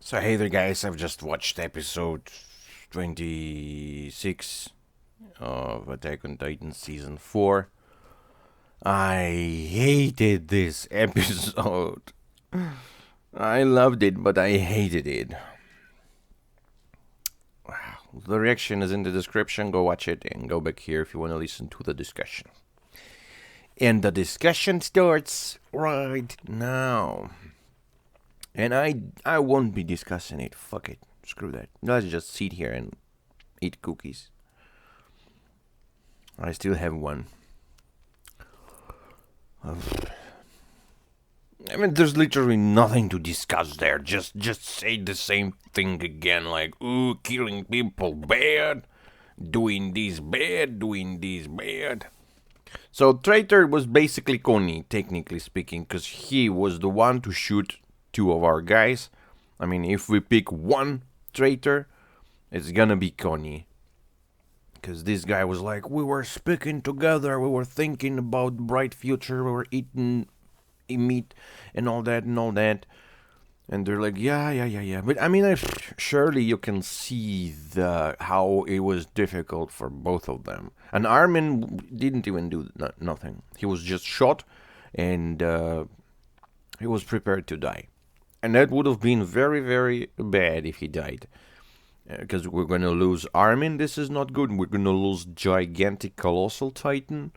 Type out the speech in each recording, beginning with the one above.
So hey there guys, I've just watched episode 26 of Attack on Titan season 4. I hated this episode. I loved it, but I hated it. The reaction is in the description, go watch it and go back here if you want to listen to the discussion. And the discussion starts right now. And I won't be discussing it. Fuck it. Screw that. Let's just sit here and eat cookies. I still have one. I mean, there's literally nothing to discuss there. Just say the same thing again, like, ooh, killing people bad, doing this bad, doing this bad. So traitor was basically Connie, technically speaking, because he was the one to shoot two of our guys. I mean, if we pick one traitor, it's gonna be Connie. Because this guy was like, we were speaking together, we were thinking about bright future, we were eating meat and all that and all that. And they're like, yeah. But I mean, surely you can see how it was difficult for both of them. And Armin didn't even do nothing. He was just shot, and he was prepared to die. And that would have been very, very bad if he died. Because we're going to lose Armin, this is not good. We're going to lose gigantic colossal titan.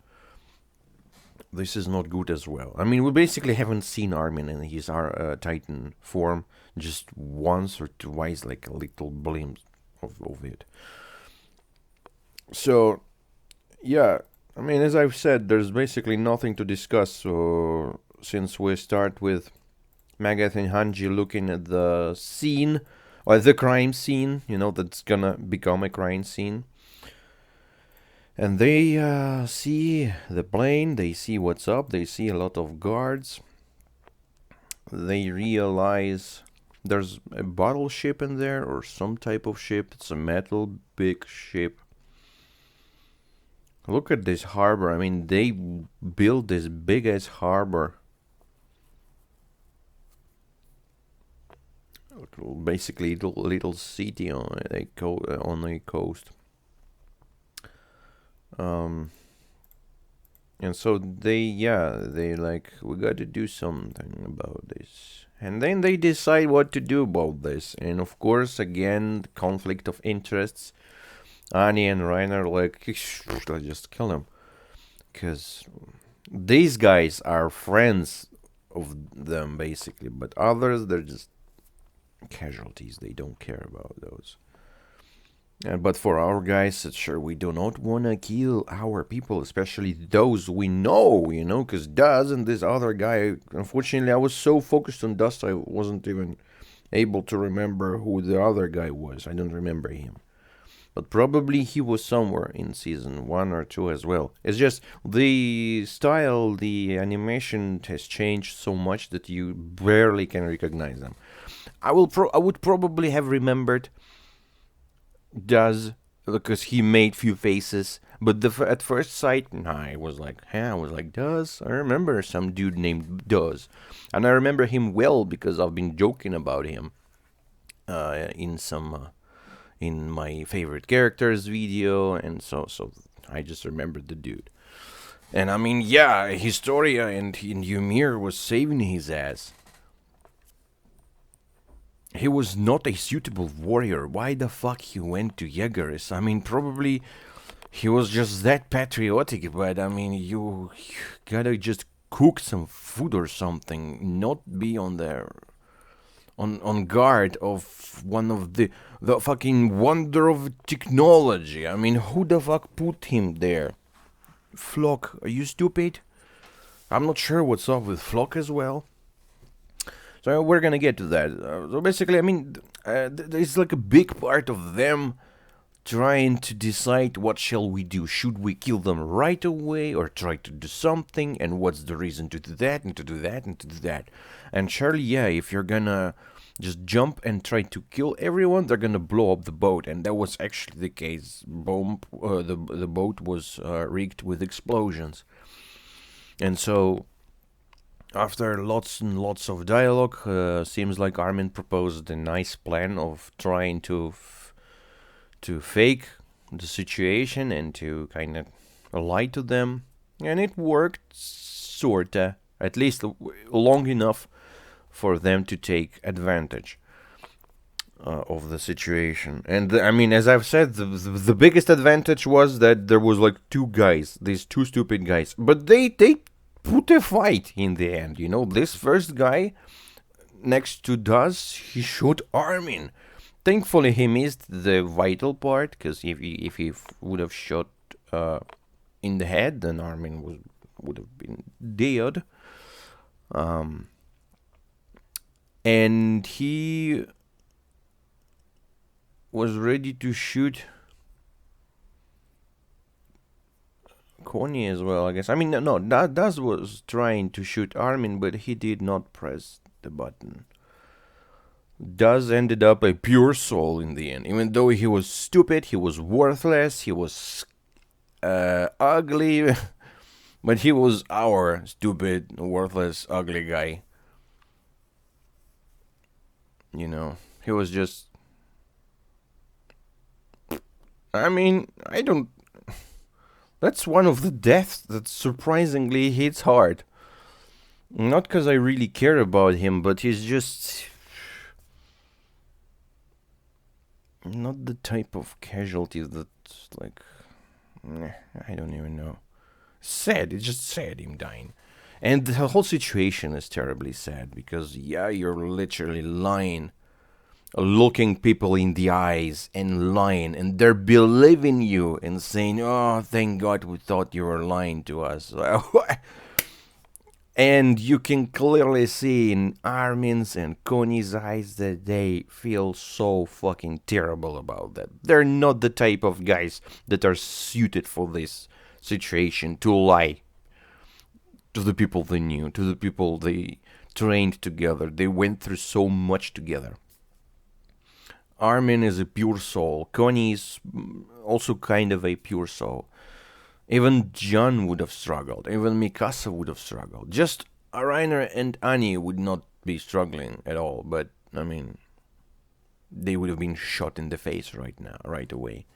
This is not good as well. I mean, we basically haven't seen Armin in his Titan form just once or twice, like a little glimpse of it. So, yeah, I mean, as I've said, there's basically nothing to discuss. So, since we start with Magath and Hanji looking at the scene, or the crime scene, that's gonna become a crime scene. And they see the plane, they see what's up, they see a lot of guards. They realize there's a battleship in there, or some type of ship. It's a metal big ship. Look at this harbor. I mean, they built this big ass harbor. Basically, little city on the coast. And so they like, we got to do something about this. And then they decide what to do about this. And of course, again, conflict of interests. Annie and Rainer like, let's just kill them. Because these guys are friends of them, basically. But others, they're just casualties. They don't care about those. But for our guys, sure, we do not want to kill our people, especially those we know, because Daz and this other guy, unfortunately, I was so focused on Dust, I wasn't even able to remember who the other guy was. I don't remember him. But probably he was somewhere in season 1 or 2 as well. It's just the style, the animation has changed so much that you barely can recognize them. I would probably have remembered Does, because he made few faces, but at first sight, I was like, Does? I remember some dude named Does, and I remember him well because I've been joking about him in my favorite characters video, and so I just remembered the dude. And I mean, yeah, Historia and Ymir was saving his ass. He was not a suitable warrior. Why the fuck he went to Jägeris? I mean, probably he was just that patriotic, but I mean, you gotta just cook some food or something, not be on there on guard of one of the fucking wonder of technology. I mean, who the fuck put him there? Flock, are you stupid? I'm not sure what's up with Flock as well. So we're gonna get to that. So basically, I mean, there's like a big part of them trying to decide what shall we do. Should we kill them right away or try to do something? And what's the reason to do that and to do that and to do that? And surely, yeah, if you're gonna just jump and try to kill everyone, they're gonna blow up the boat. And that was actually the case. The boat was rigged with explosions. And so After lots and lots of dialogue, seems like Armin proposed a nice plan of trying to fake the situation and to kind of lie to them, and it worked sorta, at least long enough for them to take advantage of the situation. And I mean, as I've said, the biggest advantage was that there was like two guys, these two stupid guys, but they put a fight in the end. You know, this first guy next to Daz, he shot Armin. Thankfully, he missed the vital part, because if he would have shot in the head, then Armin would have been dead. And he was ready to shoot Connie as well, I guess. I mean, no, Daz was trying to shoot Armin, but he did not press the button. Daz ended up a pure soul in the end. Even though he was stupid, he was worthless, he was ugly, but he was our stupid, worthless, ugly guy. You know, he was just... I mean, I don't... That's one of the deaths that surprisingly hits hard. Not because I really care about him, but he's just... not the type of casualty that's like... I don't even know. Sad, it's just sad him dying. And the whole situation is terribly sad, because yeah, you're literally lying, looking people in the eyes and lying, and they're believing you and saying, oh, thank God we thought you were lying to us. And you can clearly see in Armin's and Connie's eyes that they feel so fucking terrible about that. They're not the type of guys that are suited for this situation, to lie to the people they knew, to the people they trained together. They went through so much together. Armin is a pure soul. Connie is also kind of a pure soul. Even John would have struggled. Even Mikasa would have struggled. Just Rainer and Annie would not be struggling at all. But, I mean, they would have been shot in the face right now, right away.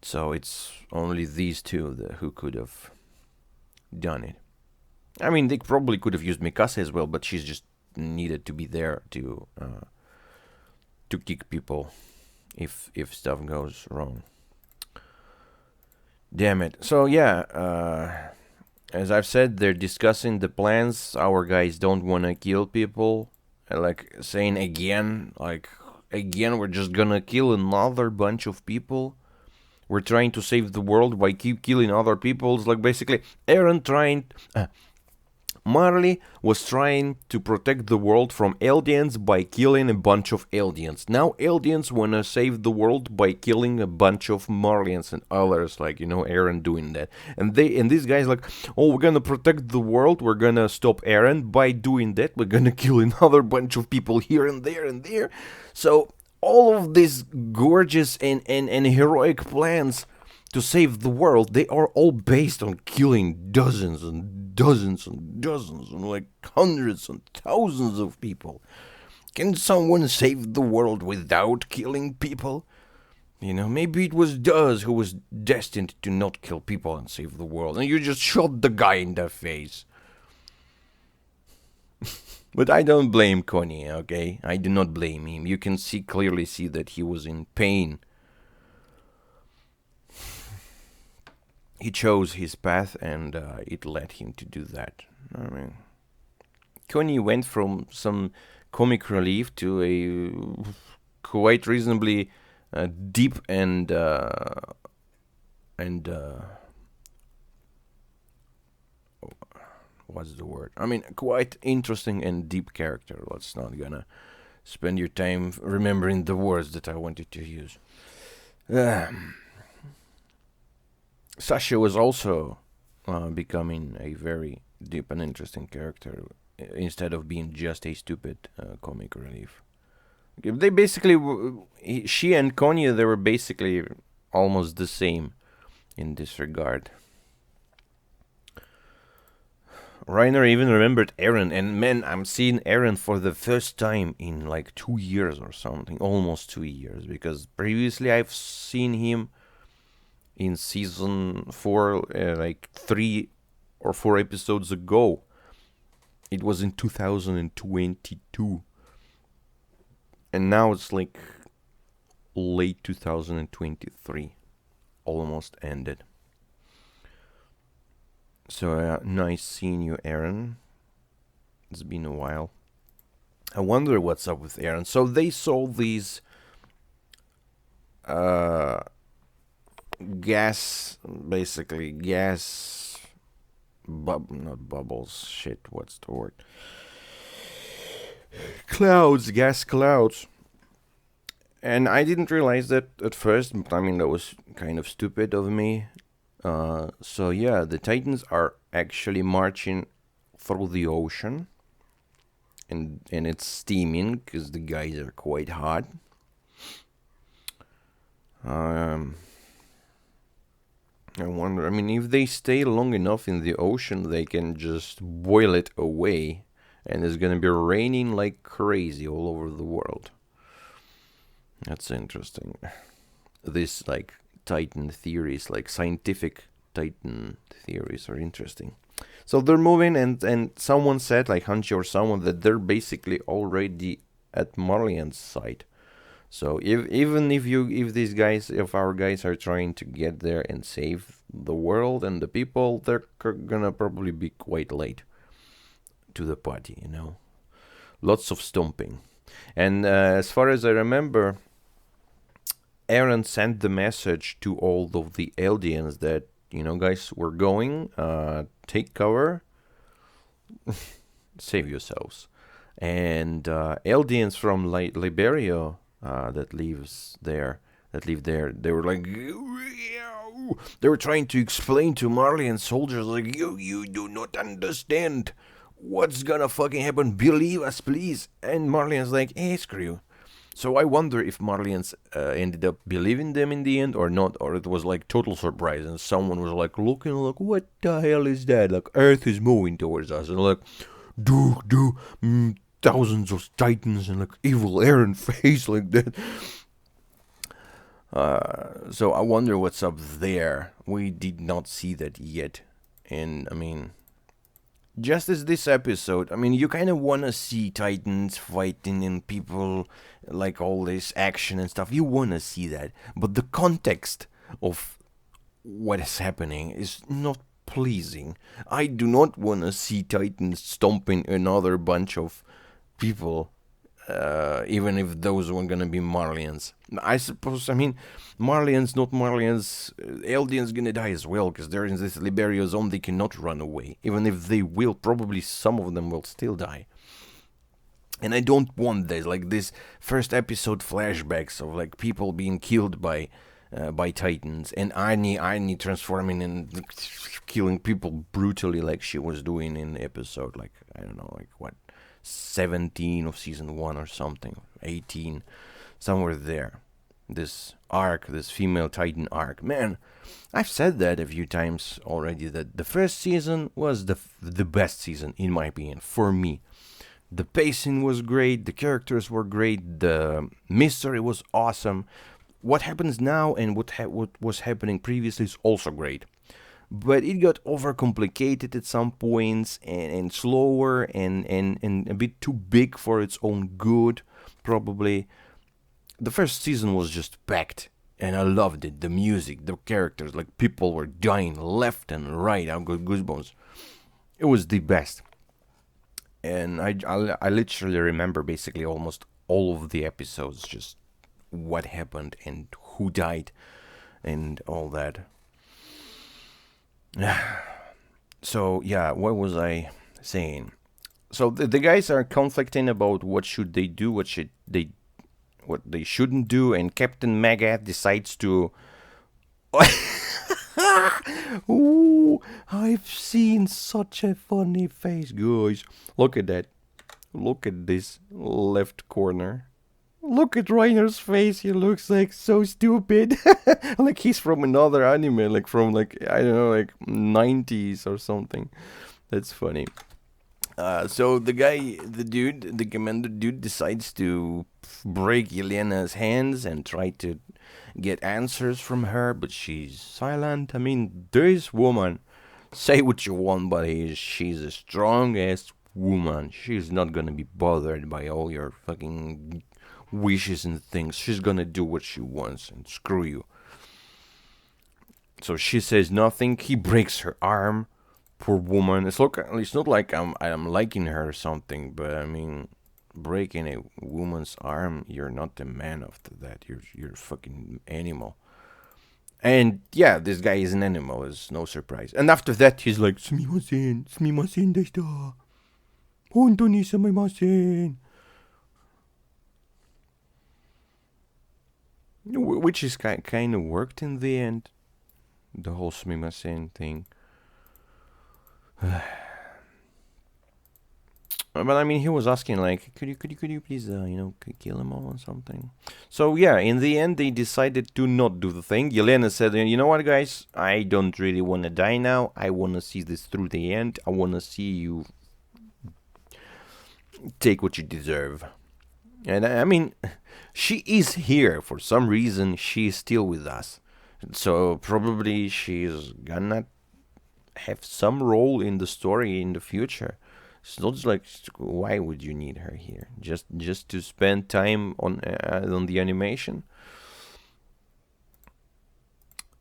So it's only these two who could have done it. I mean, they probably could have used Mikasa as well, but she's just needed to be there to kick people if stuff goes wrong. Damn it. So yeah, as I've said, they're discussing the plans. Our guys don't want to kill people. Like saying again, we're just gonna kill another bunch of people. We're trying to save the world by keep killing other people. It's like basically Marley was trying to protect the world from aliens by killing a bunch of aliens. Now aliens want to save the world by killing a bunch of Marlians and others, like, you know, Eren doing that. And these guys like, oh, we're gonna protect the world, we're gonna stop Eren by doing that, we're gonna kill another bunch of people here and there and there. So all of these gorgeous and heroic plans to save the world, they are all based on killing dozens and dozens and dozens and like hundreds and thousands of people. Can someone save the world without killing people? You know, maybe it was Daz who was destined to not kill people and save the world, and you just shot the guy in the face. But I don't blame Connie, okay? I do not blame him. You can clearly see that he was in pain. He chose his path, and it led him to do that. I mean, Connie went from some comic relief to a quite reasonably deep and what's the word? I mean, quite interesting and deep character. Let's not gonna spend your time remembering the words that I wanted to use. Sasha was also becoming a very deep and interesting character instead of being just a stupid comic relief. They basically, she and Konya, they were basically almost the same in this regard. Reiner even remembered Eren, and man, I'm seeing Eren for the first time in like 2 years or something, almost 2 years, because previously I've seen him in season 4, like 3 or 4 episodes ago. It was in 2022, and now it's like late 2023, almost ended. So nice seeing you, Eren. It's been a while. I wonder what's up with Eren. So they sold these gas, basically gas, not bubbles. Shit, what's the word? Clouds, gas clouds. And I didn't realize that at first. I mean, that was kind of stupid of me. So yeah, the Titans are actually marching through the ocean, and it's steaming because the guys are quite hot. I wonder. I mean, if they stay long enough in the ocean, they can just boil it away, and it's gonna be raining like crazy all over the world. That's interesting. This like Titan theories, like scientific Titan theories, are interesting. So they're moving, and someone said, like Hanchi or someone, that they're basically already at Marlian's side. So if our guys are trying to get there and save the world and the people, they're gonna probably be quite late to the party. Lots of stomping. And as far as I remember, Eren sent the message to all of the Eldians that, guys, we're going, take cover, save yourselves. And Eldians from Liberia that live there, they were like, they were trying to explain to Marlian soldiers, like, you do not understand what's gonna fucking happen, believe us, please. And Marlian's like, hey, screw you. So I wonder if Marlians ended up believing them in the end or not, or it was like total surprise and someone was like looking like, what the hell is that? Like, Earth is moving towards us, and like, thousands of Titans and like evil Eren face like that. So I wonder what's up there. We did not see that yet, and I mean, just as this episode, I mean, you kind of want to see Titans fighting and people, like all this action and stuff. You want to see that. But the context of what is happening is not pleasing. I do not want to see Titans stomping another bunch of people, even if those were going to be Marlians. I suppose, I mean, Marlians, not Marlians, Eldians gonna die as well, because they're in this Liberia zone, they cannot run away. Even if they will, probably some of them will still die. And I don't want this, like this first episode flashbacks of like people being killed by Titans, and Arnie transforming and killing people brutally like she was doing in episode, like, I don't know, like what, 17 of season 1 or something, 18, somewhere there. This arc, this female Titan arc. Man, I've said that a few times already, that the first season was the best season, in my opinion, for me. The pacing was great, the characters were great, the mystery was awesome. What happens now and what was happening previously is also great. But it got overcomplicated at some points, and slower, and a bit too big for its own good, probably. The first season was just packed, and I loved it. The music, the characters, like people were dying left and right. I got goosebumps. It was the best. And I literally remember basically almost all of the episodes, just what happened and who died and all that. So yeah, what was I saying? So the guys are conflicting about what should they do, what they shouldn't do, and Captain Maggot decides to. Ooh, I've seen such a funny face, guys. Look at that. Look at this left corner. Look at Reiner's face. He looks like so stupid. Like he's from another anime, like from like, I don't know, like 90s or something. That's funny. So the commander dude decides to break Yelena's hands and try to get answers from her, but she's silent. I mean, this woman, say what you want, but she's a strong ass woman. She's not gonna be bothered by all your fucking wishes and things. She's gonna do what she wants and screw you. So she says nothing. He breaks her arm. Poor woman. It's not like I'm liking her or something, but I mean, breaking a woman's arm, you're not the man after that. You're a fucking animal. And yeah, this guy is an animal. It's no surprise. And after that, he's like, "Sumimasen deshita. Hontou ni sumimasen." Which is kind of worked in the end. The whole sumimasen thing. But I mean, he was asking like, could you please, kill him all or something? So yeah, in the end, they decided to not do the thing. Yelena said, you know what, guys, I don't really want to die now. I want to see this through the end. I want to see you take what you deserve. And I mean, she is here for some reason. She is still with us, so probably she's gonna have some role in the story in the future. It's not just like, why would you need her here? Just to spend time on the animation.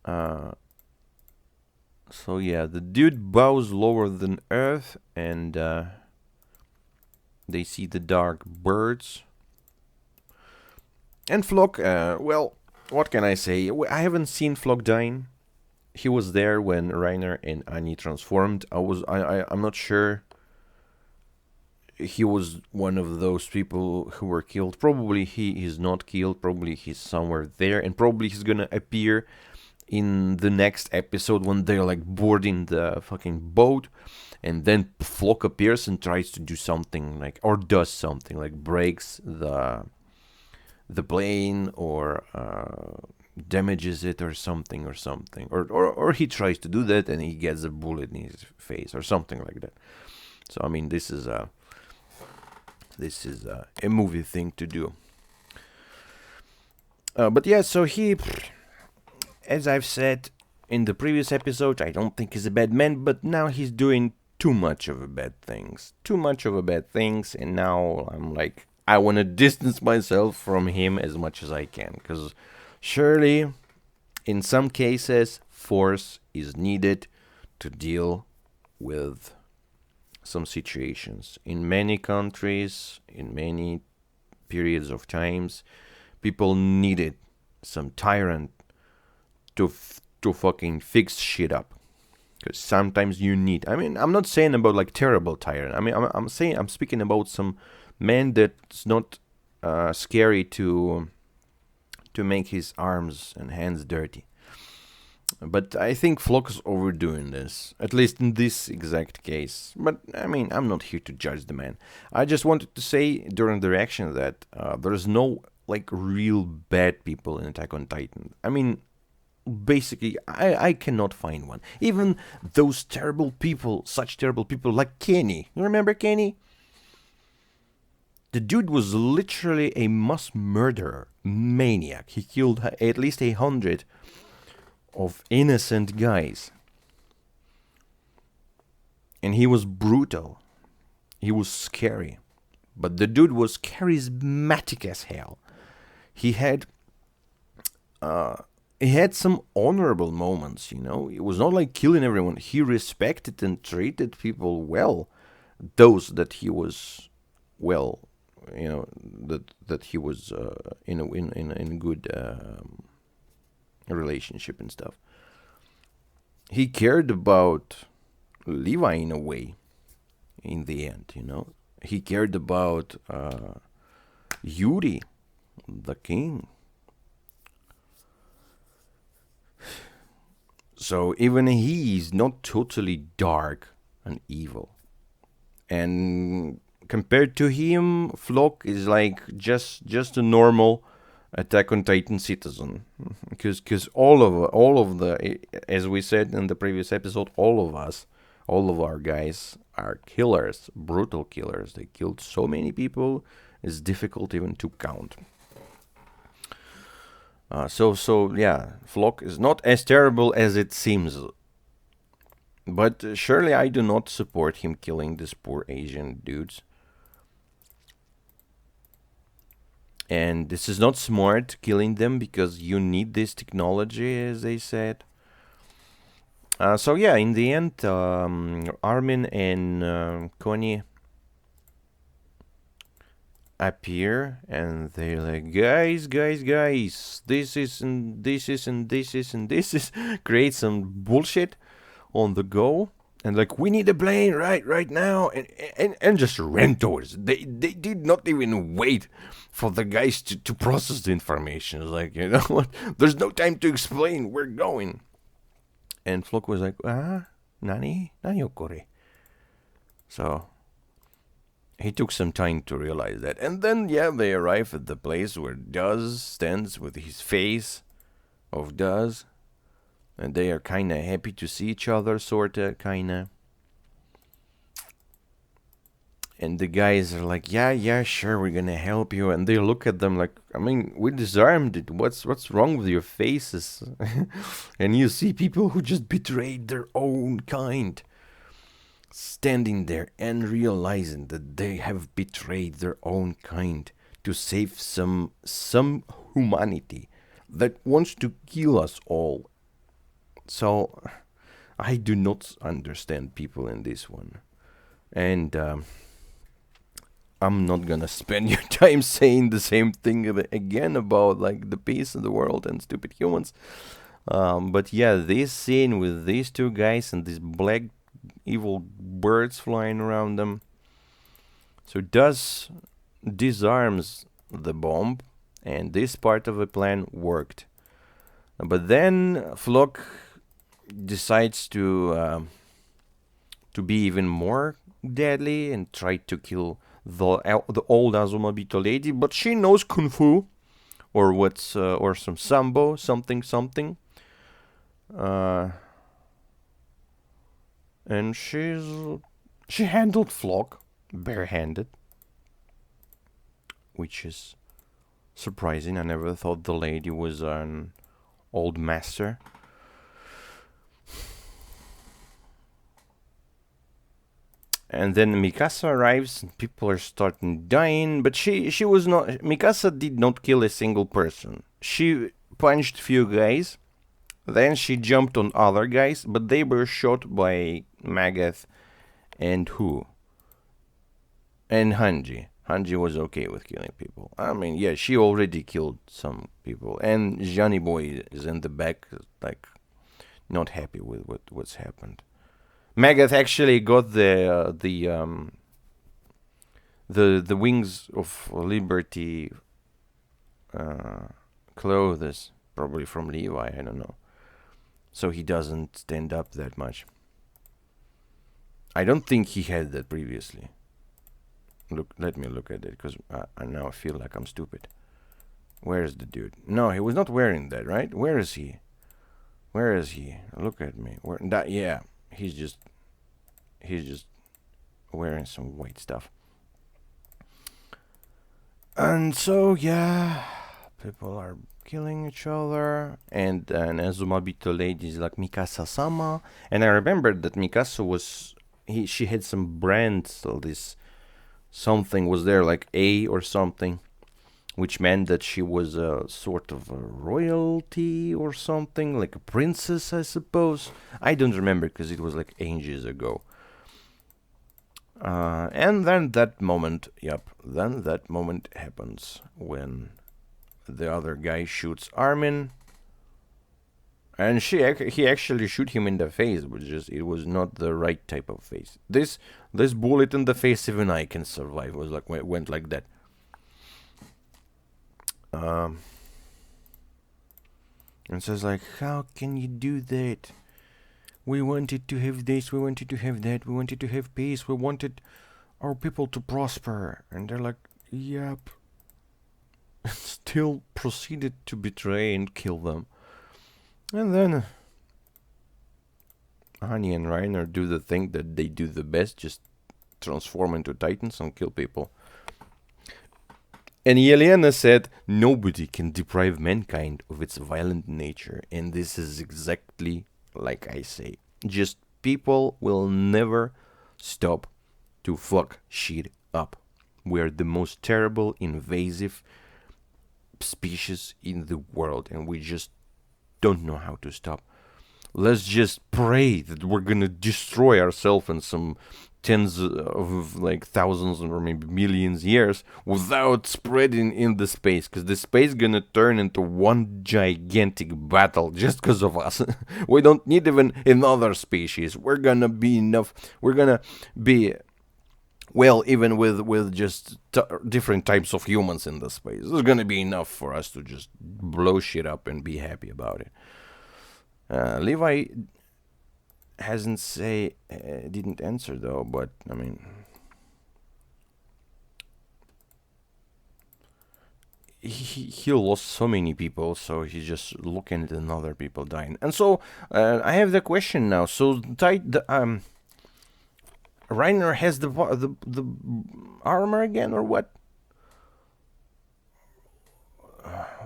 So yeah, the dude bows lower than Earth, and they see the dark birds. And Flock, well, what can I say? I haven't seen Flock dying. He was there when Reiner and Annie transformed. I'm not sure he was one of those people who were killed. Probably he is not killed. Probably he's somewhere there, and probably he's gonna appear in the next episode when they're like boarding the fucking boat, and then Flock appears and tries to do something like, or does something like breaks the plane or damages it or something, or he tries to do that and he gets a bullet in his face or something like that. So I mean, this is a movie thing to do. But yeah, so he, as I've said in the previous episode, I don't think he's a bad man, but now he's doing too much of a bad things, and now I'm like, I want to distance myself from him as much as I can, because surely, in some cases, force is needed to deal with some situations. In many countries, in many periods of times, people needed some tyrant to fucking fix shit up. Because sometimes you need. I mean, I'm not saying about like terrible tyrant. I mean, I'm speaking about some man that's not scary to make his arms and hands dirty. But I think Flock is overdoing this, at least in this exact case. But I mean, I'm not here to judge the man. I just wanted to say during the reaction that there's no like real bad people in Attack on Titan. I mean, basically, I cannot find one. Even those terrible people, such terrible people like Kenny. You remember Kenny? The dude was literally a mass murderer, maniac. He killed at least 100 of innocent guys. And he was brutal. He was scary. But the dude was charismatic as hell. He had some honorable moments, you know. It was not like killing everyone. He respected and treated people well. Those that he was, well, you know, that he was in a good relationship and stuff. He cared about Levi in a way. In the end, you know, he cared about Yuri, the king. So even he's not totally dark and evil. And compared to him, Flock is like just a normal Attack on Titan citizen. Because all of the, as we said in the previous episode, all of us All of our guys are killers, brutal killers. They killed so many people, it's difficult even to count. So yeah, Flock is not as terrible as it seems. But surely I do not support him killing these poor Asian dudes. And this is not smart, killing them, because you need this technology, as they said. So yeah, in the end, Armin and Connie appear, and they're like, guys, this is and this is and this is and this is, create some bullshit on the go. And like, we need a plane right now, and just ran towards it. They did not even wait for the guys to process the information. It's like, you know what? There's no time to explain. We're going. And Flock was like, nani okore. So he took some time to realize that. And then, yeah, they arrive at the place where Daz stands with his face of Daz. And they are kind of happy to see each other, sort of, kind of. And the guys are like, yeah, sure, we're gonna help you. And they look at them like, I mean, we disarmed it. What's wrong with your faces? And you see people who just betrayed their own kind standing there and realizing that they have betrayed their own kind to save some humanity that wants to kill us all. So I do not understand people in this one. And I'm not gonna spend your time saying the same thing again about like the peace of the world and stupid humans. But yeah, this scene with these two guys and these black evil birds flying around them. So Daz disarms the bomb, and this part of the plan worked. But then Flock decides to be even more deadly and try to kill the old Azumabito lady. But she knows kung fu, or or some sambo, something. And she handled Flock barehanded, which is surprising. I never thought the lady was an old master. And then Mikasa arrives, and people are starting dying, but she was not. Mikasa did not kill a single person. She punched few guys, then she jumped on other guys, but they were shot by Magath and who? And Hanji. Hanji was okay with killing people. I mean, yeah, she already killed some people, and Johnny Boy is in the back, like, not happy with what's happened. Magath actually got the Wings of Liberty clothes, probably from Levi, I don't know. So he doesn't stand up that much. I don't think he had that previously. Look, let me look at it, because I now feel like I'm stupid. Where is the dude? No, he was not wearing that, right? Where is he? Look at me. Yeah, he's just wearing some white stuff. And so, yeah, people are killing each other, and Azumabito lady is like Mikasa-sama, and I remembered that Mikasa she had some brands, so this something was there, like A or something, which meant that she was a sort of a royalty or something, like a princess, I suppose. I don't remember, because it was like ages ago. And then that moment happens when the other guy shoots Armin, and he actually shoot him in the face, but it was not the right type of face. This bullet in the face, even I can survive. It was like, went like that. And says like, how can you do that? We wanted to have this, we wanted to have that, we wanted to have peace, we wanted our people to prosper. And they're like, yep. Still proceeded to betray and kill them. And then Annie and Reiner do the thing that they do the best, just transform into titans and kill people. And Yelena said, nobody can deprive mankind of its violent nature. And this is exactly like I say. Just people will never stop to fuck shit up. We're the most terrible, invasive species in the world, and we just don't know how to stop. Let's just pray that we're gonna destroy ourselves in some tens of like thousands or maybe millions years without spreading in the space, because the space gonna turn into one gigantic battle just because of us. We don't need even another species. We're gonna be enough. We're gonna be, well, even with just different types of humans in the space, there's gonna be enough for us to just blow shit up and be happy about it. Levi didn't answer though, but I mean, he lost so many people, so he's just looking at another people dying. And so I have the question now. So Reiner has the armor again, or what?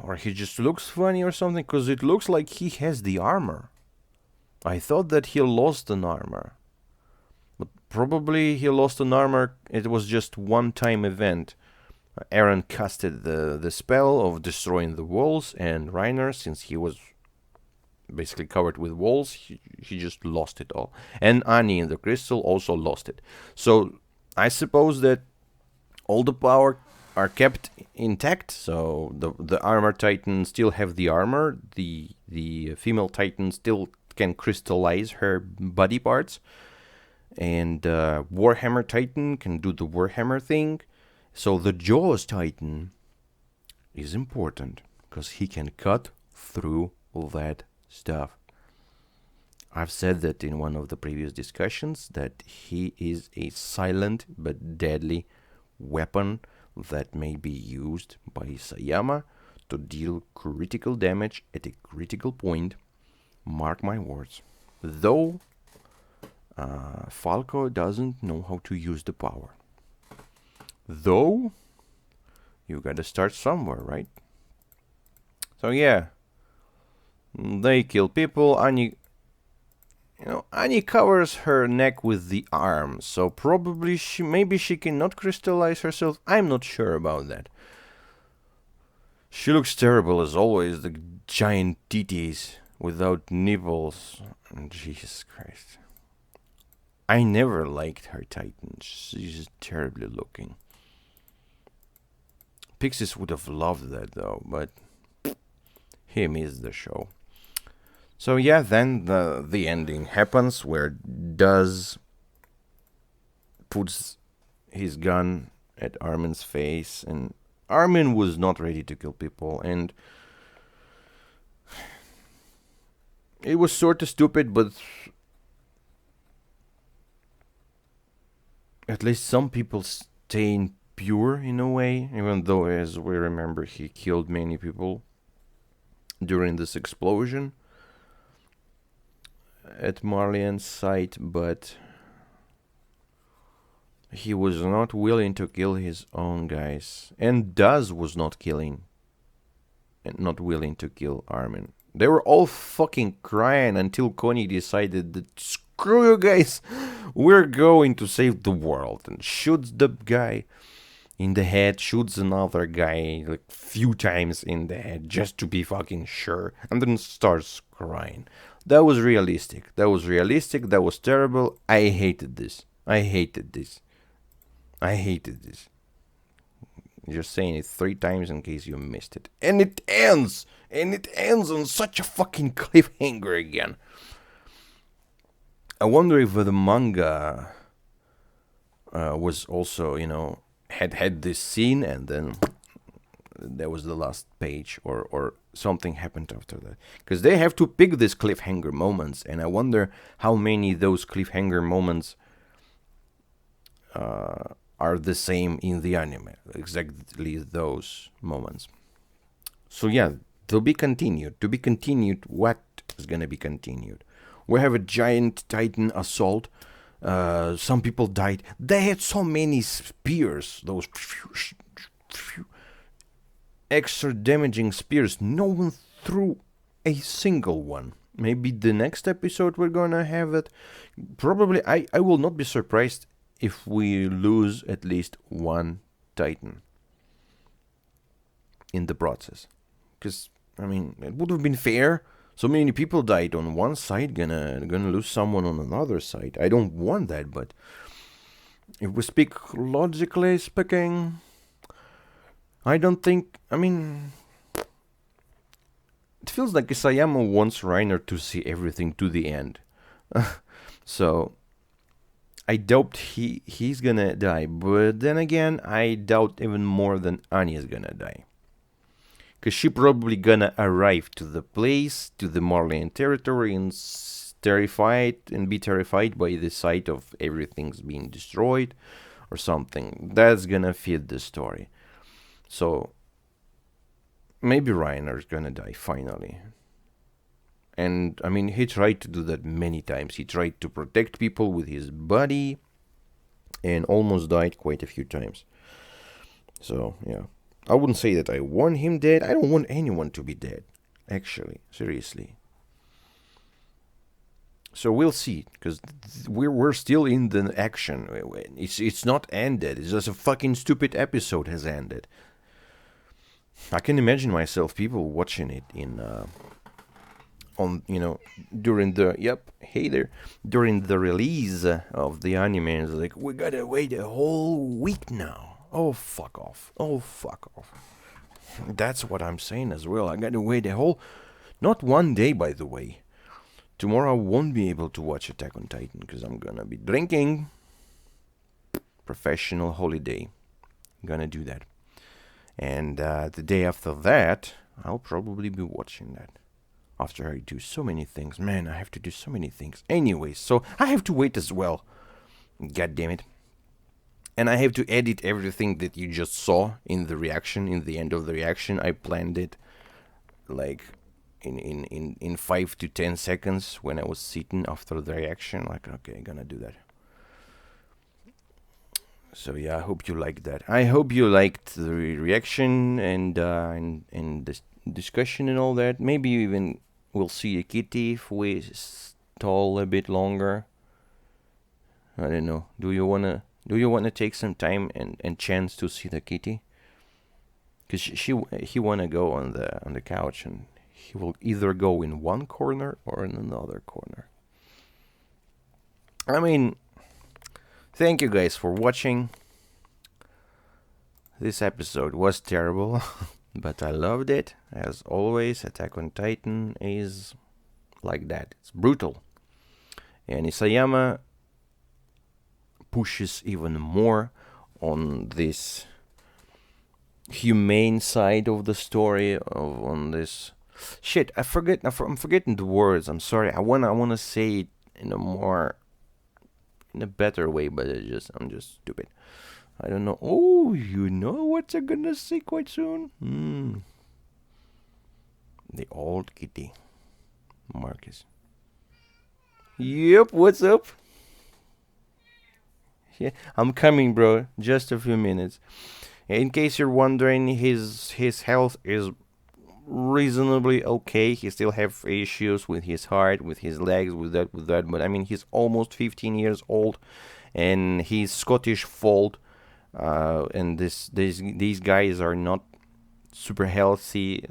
Or he just looks funny or something, because it looks like he has the armor. I thought that he lost an armor. But probably he lost an armor, it was just one-time event. Eren casted the spell of destroying the walls, and Reiner, since he was basically covered with walls, he just lost it all. And Annie and the crystal also lost it. So I suppose that all the power are kept intact, so the armor titan still have the armor, the female titan still can crystallize her body parts, and Warhammer titan can do the Warhammer thing. So the Jaws titan is important because he can cut through all that stuff. I've said that in one of the previous discussions, that he is a silent but deadly weapon that may be used by Sayama to deal critical damage at a critical point. Mark my words. Though Falco doesn't know how to use the power. Though you gotta start somewhere, right? So yeah, they kill people. Annie covers her neck with the arm, so probably maybe she cannot crystallize herself. I'm not sure about that. She looks terrible as always, the giant titties without nipples. Jesus Christ. I never liked her titan. She's terribly looking. Pixies would have loved that though, but he missed the show. So yeah, then the ending happens where Daz puts his gun at Armin's face, and Armin was not ready to kill people, and it was sort of stupid, but at least some people staying pure in a way, even though, as we remember, he killed many people during this explosion at Marlian's site, but he was not willing to kill his own guys, and Daz was not willing to kill Armin. They were all fucking crying until Connie decided that screw you guys, we're going to save the world, and shoots the guy in the head, shoots another guy like few times in the head just to be fucking sure, and then starts crying. That was realistic. That was terrible. I hated this. Just saying it 3 times in case you missed it. And it ends on such a fucking cliffhanger again. I wonder if the manga was also, had this scene, and then that was the last page, or something happened after that. Because they have to pick these cliffhanger moments, and I wonder how many those cliffhanger moments are the same in the anime. Exactly those moments. So yeah, they'll be continued. To be continued, what is gonna be continued? We have a giant Titan assault. Some people died. They had so many spears, those extra damaging spears. No one threw a single one. Maybe the next episode we're gonna have it. Probably, I will not be surprised if we lose at least one Titan in the process. Because, I mean, it would have been fair. So many people died on one side, gonna lose someone on another side. I don't want that, but if we speak logically speaking, I don't think, I mean, it feels like Isayama wants Reiner to see everything to the end. So, I doubt he's gonna die, but then again, I doubt even more than Anya's gonna die. Because she probably gonna arrive to the place, to the Marleyan territory, and be terrified by the sight of everything's being destroyed, or something. That's gonna fit the story. So, maybe Reiner's gonna die finally. And, I mean, he tried to do that many times. He tried to protect people with his body, and almost died quite a few times. So, yeah. I wouldn't say that I want him dead. I don't want anyone to be dead, actually, seriously. So we'll see, because we're still in the action. It's not ended. It's just a fucking stupid episode has ended. I can imagine myself people watching it during the release of the anime. It's like, we gotta wait a whole week now. Oh, fuck off. That's what I'm saying as well. I gotta wait not one day, by the way. Tomorrow I won't be able to watch Attack on Titan because I'm gonna be drinking. Professional holiday. I'm gonna do that. And the day after that, I'll probably be watching that. After I do so many things. Man, I have to do so many things. Anyways, so I have to wait as well. God damn it. And I have to edit everything that you just saw in the reaction, in the end of the reaction. I planned it like in 5 to 10 seconds when I was sitting after the reaction. Like, okay, I'm gonna do that. So yeah, I hope you liked that. I hope you liked the reaction and the discussion and all that. Maybe even we'll see a kitty if we stall a bit longer. I don't know. Do you wanna take some time and chance to see the kitty? Cause he wanna go on the couch, and he will either go in one corner or in another corner. I mean, thank you guys for watching. This episode was terrible, but I loved it. As always, Attack on Titan is like that. It's brutal. And Isayama pushes even more on this humane side of the story, on this shit. I'm forgetting the words. I'm sorry. I wanna say it in a better way, but I'm just stupid. I don't know. Oh, you know what I'm gonna say quite soon? The old kitty. Marcus. Yep, what's up? Yeah, I'm coming, bro. Just a few minutes. In case you're wondering, his health is reasonably okay. He still have issues with his heart, with his legs, with that. But I mean, he's almost 15 years old, and he's Scottish fold. And these guys are not super healthy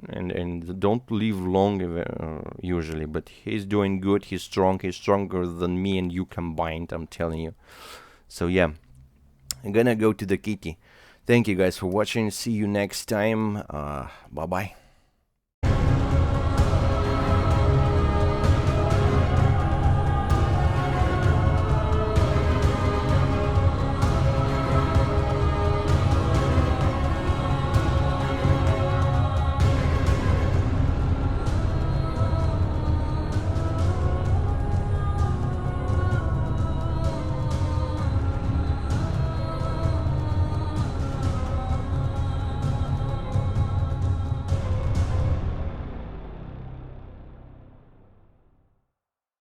and don't live long usually. But he's doing good. He's strong. He's stronger than me and you combined. I'm telling you. So yeah, I'm gonna go to the kitty. Thank you guys for watching. See you next time. Bye bye.